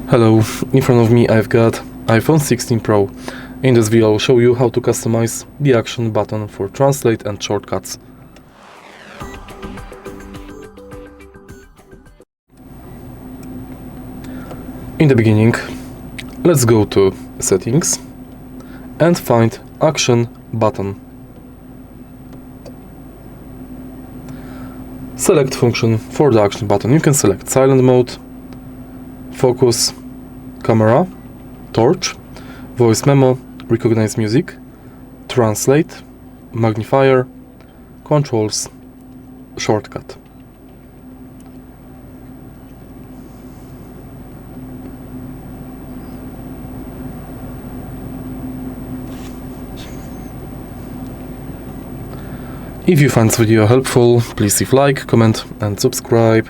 Hello, in front of me I've got iPhone 16 Pro. In this video I'll show you how to customize the action button for translate and shortcuts. In the beginning, let's go to settings and find action button. Select function for the action button. You can select silent mode, focus, camera, torch, voice memo, recognize music, translate, magnifier, controls, shortcut. If you find this video helpful, please leave like, comment and subscribe.